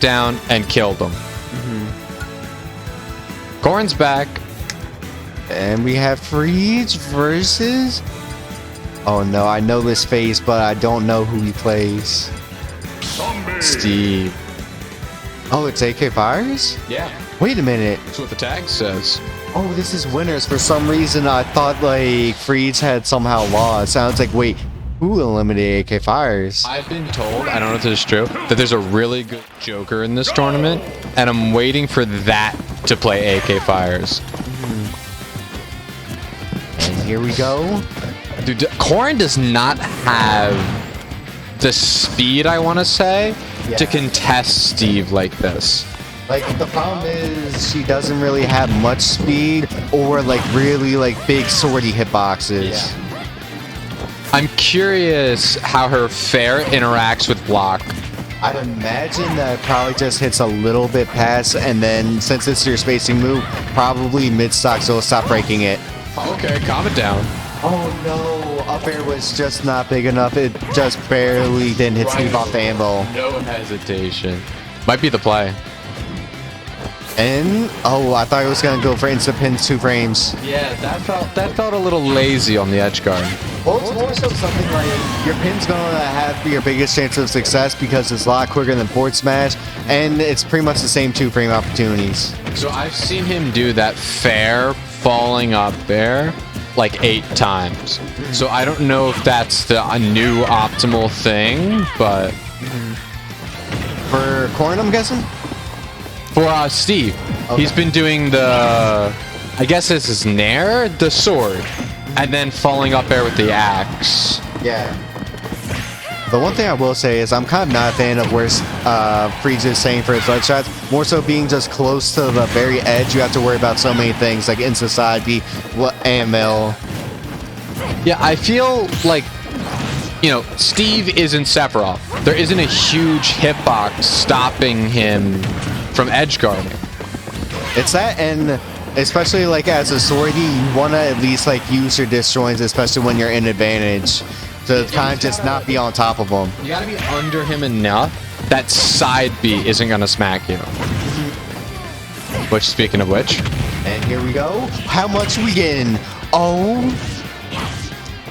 down and killed him. Corrin's back. And we have Freege versus... Oh no, I know this face, but I don't know who he plays. Steve. Oh, it's AKFirez? Yeah. Wait a minute. That's what the tag says. Oh, this is winners. For some reason, I thought like Freege had somehow lost. Sounds like, wait, who eliminated AKFirez? I've been told, I don't know if this is true, that there's a really good Joker in this tournament, and I'm waiting for that to play AKFirez. And here we go. Dude, Corrin does not have the speed, I want to say, to contest Steve like this. Like, the problem is she doesn't really have much speed or like really like big swordy hitboxes. Yeah. I'm curious how her fair interacts with block. I'd imagine that it probably just hits a little bit past, and then since it's your spacing move, probably mid-stock, so it'll stop breaking it. Okay, calm it down. Oh no, up air was just not big enough. It just barely didn't hit Steve off the anvil. No hesitation. Might be the play. And, oh, I thought he was going to go for instant pin 2 frames. Yeah, that felt a little lazy on the edge guard. Well, it's more so something like your pin's going to have your biggest chance of success because it's a lot quicker than forward smash, and it's pretty much the same 2 frame opportunities. So I've seen him do that fair falling up there like 8 times. So I don't know if that's a new optimal thing, but... For Corrin, I'm guessing? For Steve, he's been doing the, I guess this is Nair, the sword, and then falling up there with the axe. Yeah. The one thing I will say is I'm kind of not a fan of where Freege is saying for his ledge shots. More so being just close to the very edge, you have to worry about so many things like instant side B, AML. Yeah, I feel like, you know, Steve isn't Sephiroth. There isn't a huge hitbox stopping him from edge guarding. It's that, and especially like as a swordy, you want to at least like use your disjoints, especially when you're in advantage, to kind of just not be on top of them. You gotta be under him enough that side B isn't gonna smack you. Which, speaking of which, and here we go. How much we getting? Oh,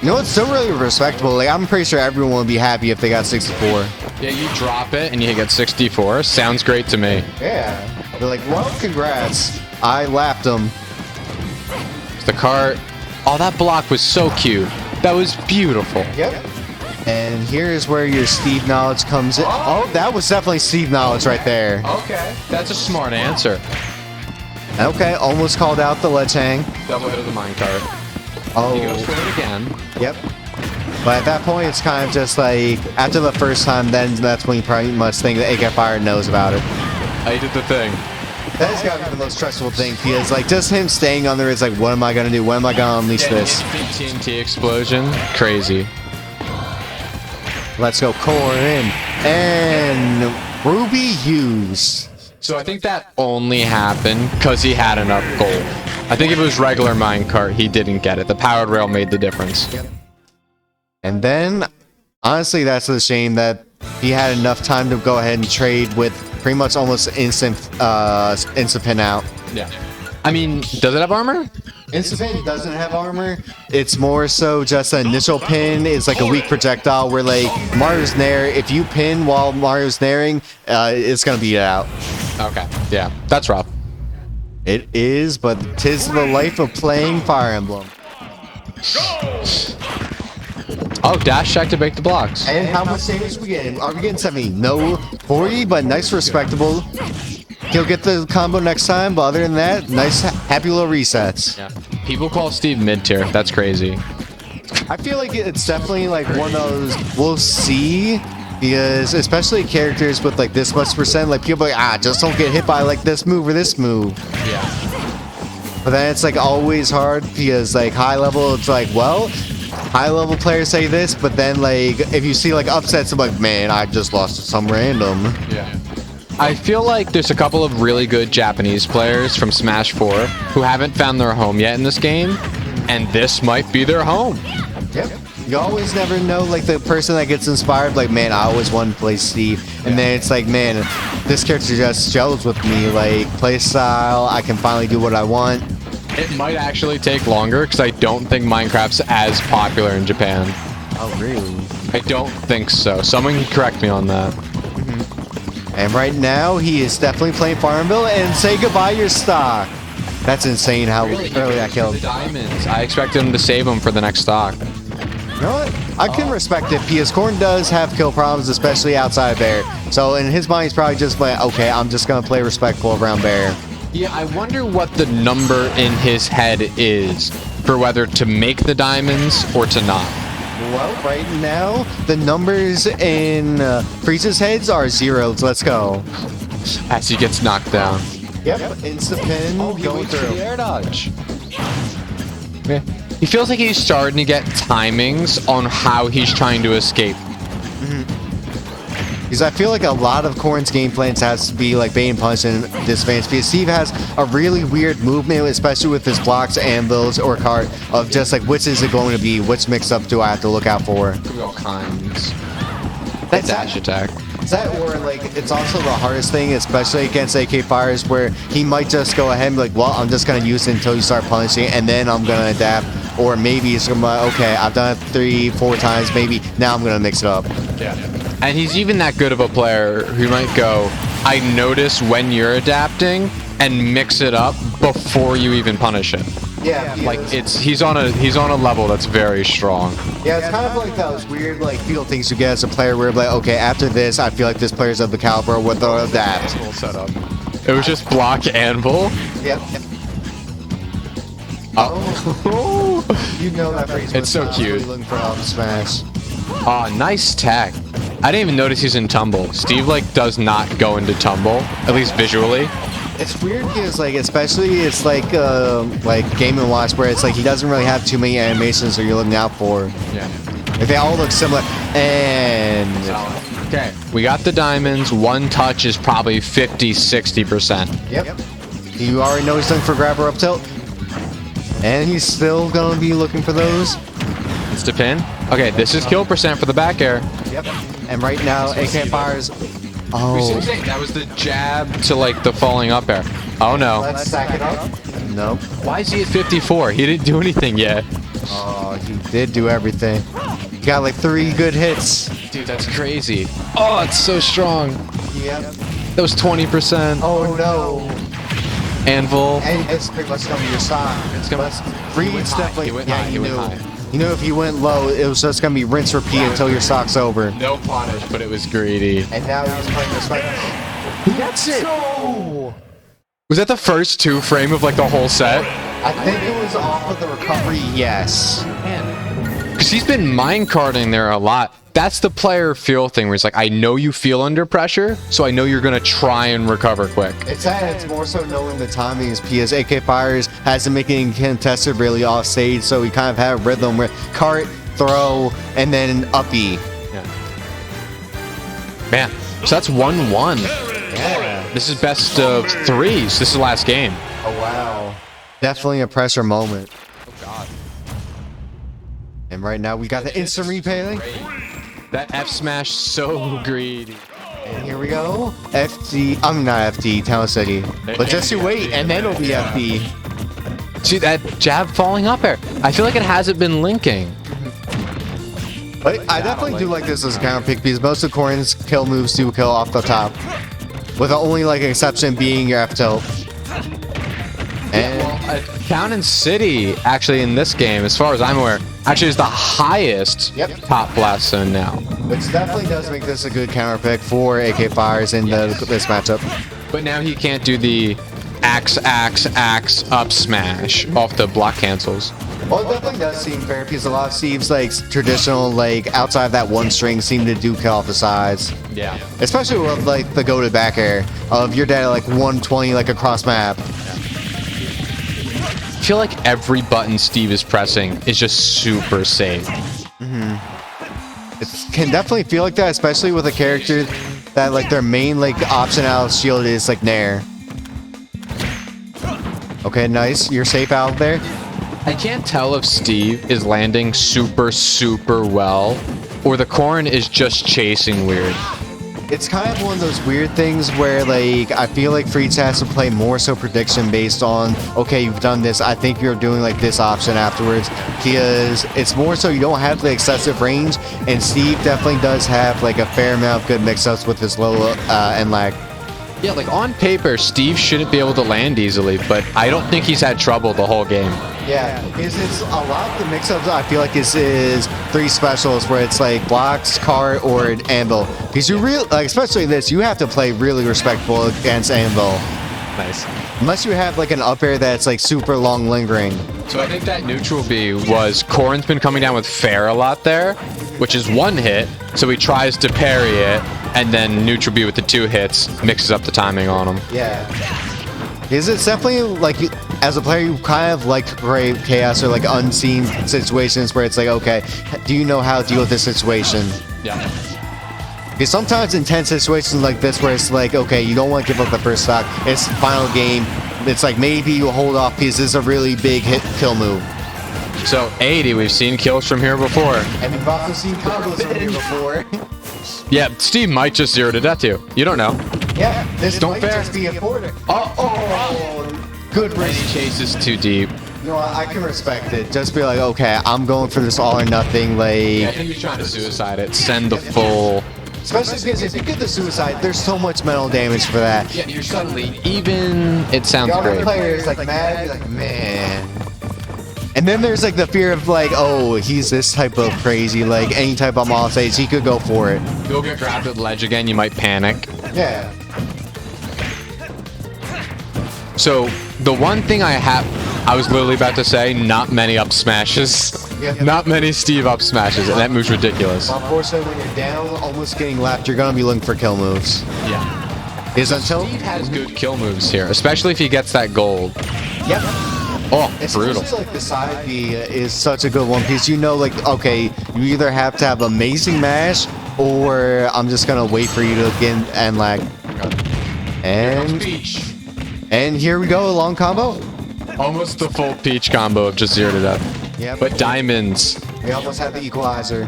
you know, it's still really respectable. Like, I'm pretty sure everyone would be happy if they got 64. Yeah, you drop it and you get 64. Sounds great to me. Yeah. They're like, well, congrats. I lapped them. The cart. Oh, that block was so cute. That was beautiful. Yep. And here's where your Steve knowledge comes in. Oh, that was definitely Steve knowledge right there. Okay. That's a smart answer. Okay, almost called out the ledge hang. Double hit of the minecart. Oh. He goes for it again. Yep. But at that point, it's kind of just like, after the first time, then that's when you pretty much think that AKFirez knows about it. I did the thing. That's got to be the most stressful thing, because like, just him staying on there is like, what am I going to do? When am I going to unleash this? TNT explosion. Crazy. Let's go, Corrin. And Ruby used. So I think that only happened because he had enough gold. I think if it was regular minecart, he didn't get it. The powered rail made the difference. Yep. And then, honestly, that's a shame that he had enough time to go ahead and trade with pretty much almost instant pin out. Yeah. I mean, does it have armor? Instant pin doesn't have armor. It's more so just an initial pin. It's like a weak projectile where like Mario's nair, if you pin while Mario's nairing, it's going to beat it out. Okay. Yeah. That's rough. It is, but 'tis the life of playing Fire Emblem. Oh, dash check to break the blocks. And how much damage are we getting? Are we getting 70? No, 40, but nice, respectable. He'll get the combo next time, but other than that, nice, happy little resets. Yeah. People call Steve mid-tier. That's crazy. I feel like it's definitely like one of those, we'll see, because especially characters with like this much percent, like people are like, just don't get hit by like this move or this move. Yeah. But then it's like always hard because like high level, it's like, well, high level players say this, but then like if you see like upsets, I'm like, man, I just lost to some random. Yeah. I feel like there's a couple of really good Japanese players from Smash 4 who haven't found their home yet in this game, and this might be their home. Yep. You always never know, like, the person that gets inspired, like, man, I always wanted to play Steve. And then it's like, man, this character just gels with me, like, play style, I can finally do what I want. It might actually take longer because I don't think Minecraft's as popular in Japan. Oh, really? I don't think so. Someone can correct me on that. And right now, he is definitely playing Farmville, and say goodbye your stock. That's insane how early I killed. The diamonds. I expected him to save them for the next stock. You know what? I can respect it, because Corn does have kill problems, especially outside of Bear. So in his mind, he's probably just like, okay, I'm just going to play respectful around Bear. Yeah, I wonder what the number in his head is for whether to make the diamonds or to not. Well, right now, the numbers in Freeze's heads are zeros. Let's go. As he gets knocked down. Yep, insta pin going through. The air dodge. Yeah. He feels like he's starting to get timings on how he's trying to escape. Because I feel like a lot of Corn's game plans has to be like bait and punch in this phase. Because Steve has a really weird movement, especially with his blocks, anvils, or cart, of just like which is it going to be, which mix-up do I have to look out for. Could be all kinds. That's Dash attack. Is that or like it's also the hardest thing, especially against AKFirez, where he might just go ahead and be like, well, I'm just gonna use it until you start punishing, and then I'm gonna adapt. Or maybe it's gonna be like, okay, I've done it 3-4 times, maybe now I'm gonna mix it up. Yeah. And he's even that good of a player who might go, I notice when you're adapting and mix it up before you even punish him. Yeah, like he's on a level that's very strong. Yeah, it's kind of like those weird like feel things you get as a player where like, okay, after this I feel like this player's of the caliber with the adapt. Cool setup. It was just block anvil. Yep. Oh. You know that phrase. It's so cute. Looking for smash. Oh, nice tech. I didn't even notice he's in tumble. Steve like does not go into tumble, at least visually. It's weird because like especially it's like Game & Watch where it's like he doesn't really have too many animations that you're looking out for. Yeah. Like they all look similar. And okay, we got the diamonds. One touch is probably 50-60%. Yep. You already know he's looking for grabber up tilt. And he's still gonna be looking for those. It's the pin. Okay, this is kill percent for the back air. Yep. And right now, AKFirez. Oh. That was the jab to like the falling up air. Oh no. Let's stack it up. Nope. Why is he at 54? He didn't do anything yet. Oh, he did do everything. He got like 3 good hits. Dude, that's crazy. Oh, it's so strong. Yep. That was 20%. Oh no. Anvil. And it's pretty much gonna be your side. It's gonna. Freege definitely. He went yeah, high. He went high. You know, if he went low, it was just gonna be rinse repeat until your stock's over. No punish, but it was greedy. And now he's playing this right. That's it. Was that the first 2 frame of like the whole set? I think it was off of the recovery. Yes. Because he's been minecarding there a lot. That's the player feel thing where it's like, I know you feel under pressure, so I know you're gonna try and recover quick. It's more so knowing the timings because AKFirez hasn't making contested really off stage, so we kind of have rhythm where cart, throw, and then uppy. Yeah. Man, so that's 1-1. Yeah. This is best of 3s. This is the last game. Oh wow. Definitely a pressure moment. Oh god. And right now we got the instant replay. That F smash so greedy. And here we go. FD. I'm not FD. Town City. But just you wait, and then it'll be FD. See that jab falling up air? I feel like it hasn't been linking. But I definitely do like this as a counter pick because most of Corn's kill moves do kill off the top. With the only like exception being your F tilt. And Town City actually in this game, as far as I'm aware, actually is the highest top blast zone now. Which definitely does make this a good counter pick for AKFirez in this matchup. But now he can't do the axe up smash off the block cancels. Well, it definitely does seem fair because a lot of Steve's like traditional like outside of that one string seem to do kill off the sides. Yeah. Especially with like the go to back air of your dad at like 120 like across map. I feel like every button Steve is pressing is just super safe. It can definitely feel like that, especially with a character that like their main like option out of shield is like Nair. Okay, nice. You're safe out there. I can't tell if Steve is landing super, super well, or the corn is just chasing weird. It's kind of one of those weird things where, like, I feel like Freege has to play more so prediction based on, okay, you've done this, I think you're doing, like, this option afterwards, because it's more so you don't have the excessive range, and Steve definitely does have, like, a fair amount of good mix-ups with his low and lag. Yeah, like, on paper, Steve shouldn't be able to land easily, but I don't think he's had trouble the whole game. Yeah, it's a lot of the mix-ups. I feel like this is 3 specials where it's like blocks, cart, or anvil. Because you really, like, especially this, you have to play really respectful against anvil. Nice. Unless you have like an up air that's like super long lingering. So I think that neutral B was Corn's been coming down with fair a lot there, which is 1 hit. So he tries to parry it, and then neutral B with the 2 hits mixes up the timing on him. Yeah. Is it definitely like, as a player, you kind of like to create chaos or like unseen situations where it's like, okay, do you know how to deal with this situation? Yeah. Because sometimes in tense situations like this where it's like, okay, you don't want to give up the first stock, it's the final game, it's like maybe you hold off because this is a really big hit kill move. So 80, we've seen kills from here before. And we've also seen combos from here before. Yeah, Steve might just 0 to death you. You don't know. Yeah, this Don't might fair. just be a quarter. Good And risk. he chases too deep. You know what, I can respect it. Just be like, okay, I'm going for this all or nothing, Yeah, I like... think he's trying to suicide it. Send the full... Especially because if you get the suicide, there's so much mental damage for that. Yeah, you're suddenly even. It sounds The other great. player is like mad, like, man. And then there's like the fear of like, oh, he's this type of crazy, like any type of mob stage, he could go for it. You'll get grabbed at the ledge again, you might panic. Yeah. So, the one thing I was literally about to say, not many up smashes. Yeah. Not many Steve up smashes, and that move's ridiculous. Unfortunately, when you're down, almost getting left, you're gonna be looking for kill moves. Yeah. Is until... Steve has good kill moves here, especially if he gets that gold. Yep. Oh, It's brutal. just like the side B is such a good one because you know, like, okay, you either have to have amazing mash or I'm just gonna wait for you to get and lag. And here we go, a long combo. Almost the full Peach combo of just 0 to death. Yep. But diamonds. We almost have the equalizer.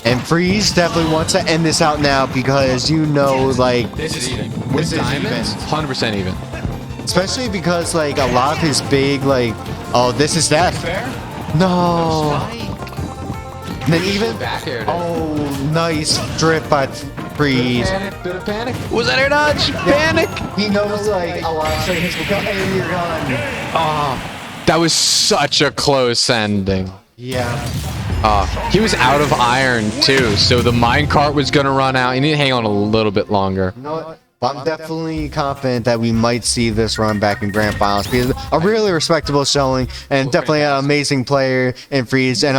And Freege definitely wants to end this out now because you know, like, This is even. This With is diamonds, even. 100% even. especially because like a lot of his big like, oh, this is death. Fair? No. And then even, Back air. oh, nice drip by Freeze. Bit of panic. Was that air dodge? Panic. He knows like a lot of things will come and you're gone. Oh, that was such a close ending. Yeah. He was out of iron too, so the minecart was gonna run out. You need to hang on a little bit longer. You know what? But I'm definitely confident that we might see this run back in grand finals because a really respectable showing and definitely an amazing player in Freeze. And I'm